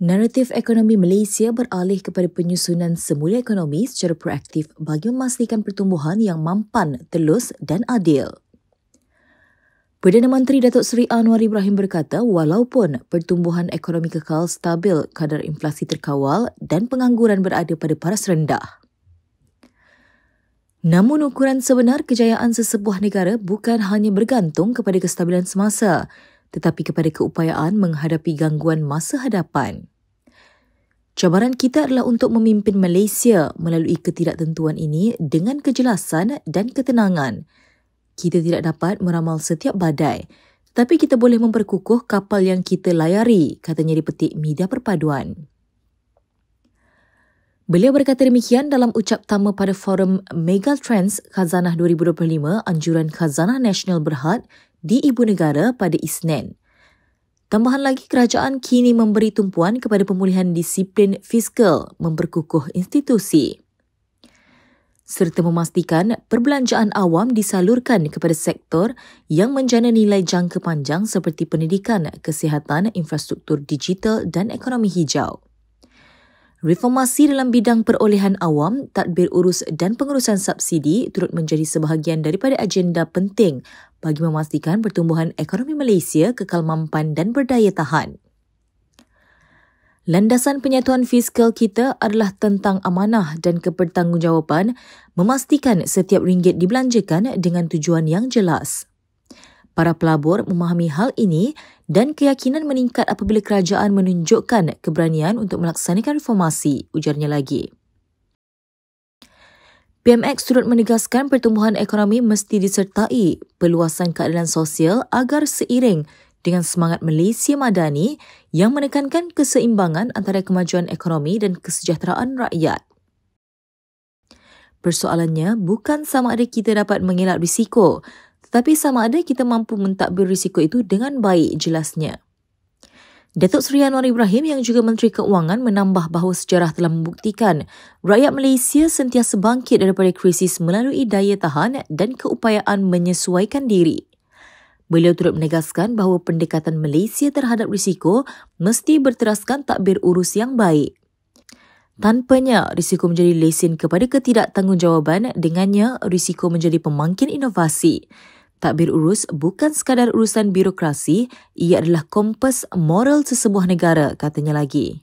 Naratif ekonomi Malaysia beralih kepada penyusunan semula ekonomi secara proaktif bagi memastikan pertumbuhan yang mampan, telus dan adil. Perdana Menteri Datuk Seri Anwar Ibrahim berkata walaupun pertumbuhan ekonomi kekal stabil, kadar inflasi terkawal dan pengangguran berada pada paras rendah. Namun ukuran sebenar kejayaan sesebuah negara bukan hanya bergantung kepada kestabilan semasa, tetapi kepada keupayaan menghadapi gangguan masa hadapan. Cabaran kita adalah untuk memimpin Malaysia melalui ketidaktentuan ini dengan kejelasan dan ketenangan. Kita tidak dapat meramal setiap badai, tetapi kita boleh memperkukuh kapal yang kita layari, katanya di petik media perpaduan. Beliau berkata demikian dalam ucap tama pada forum Megatrends Khazanah 2025 Anjuran Khazanah Nasional Berhad di Ibu Negara pada Isnin. Tambahan lagi, kerajaan kini memberi tumpuan kepada pemulihan disiplin fiskal, memperkukuh institusi serta memastikan perbelanjaan awam disalurkan kepada sektor yang menjana nilai jangka panjang seperti pendidikan, kesihatan, infrastruktur digital dan ekonomi hijau. Reformasi dalam bidang perolehan awam, tadbir urus dan pengurusan subsidi turut menjadi sebahagian daripada agenda penting bagi memastikan pertumbuhan ekonomi Malaysia kekal mampan dan berdaya tahan. Landasan penyatuan fiskal kita adalah tentang amanah dan kebertanggungjawaban, memastikan setiap ringgit dibelanjakan dengan tujuan yang jelas. Para pelabur memahami hal ini dan keyakinan meningkat apabila kerajaan menunjukkan keberanian untuk melaksanakan reformasi, ujarnya lagi. PMX turut menegaskan pertumbuhan ekonomi mesti disertai peluasan keadilan sosial agar seiring dengan semangat Malaysia Madani yang menekankan keseimbangan antara kemajuan ekonomi dan kesejahteraan rakyat. Persoalannya bukan sama ada kita dapat mengelak risiko, tetapi sama ada kita mampu mentadbir risiko itu dengan baik, jelasnya. Datuk Seri Anwar Ibrahim yang juga Menteri Keuangan menambah bahawa sejarah telah membuktikan rakyat Malaysia sentiasa bangkit daripada krisis melalui daya tahan dan keupayaan menyesuaikan diri. Beliau turut menegaskan bahawa pendekatan Malaysia terhadap risiko mesti berteraskan tadbir urus yang baik. Tanpanya, risiko menjadi lesen kepada ketidaktanggungjawaban, dengannya risiko menjadi pemangkin inovasi. Tadbir urus bukan sekadar urusan birokrasi, ia adalah kompas moral sesebuah negara, katanya lagi.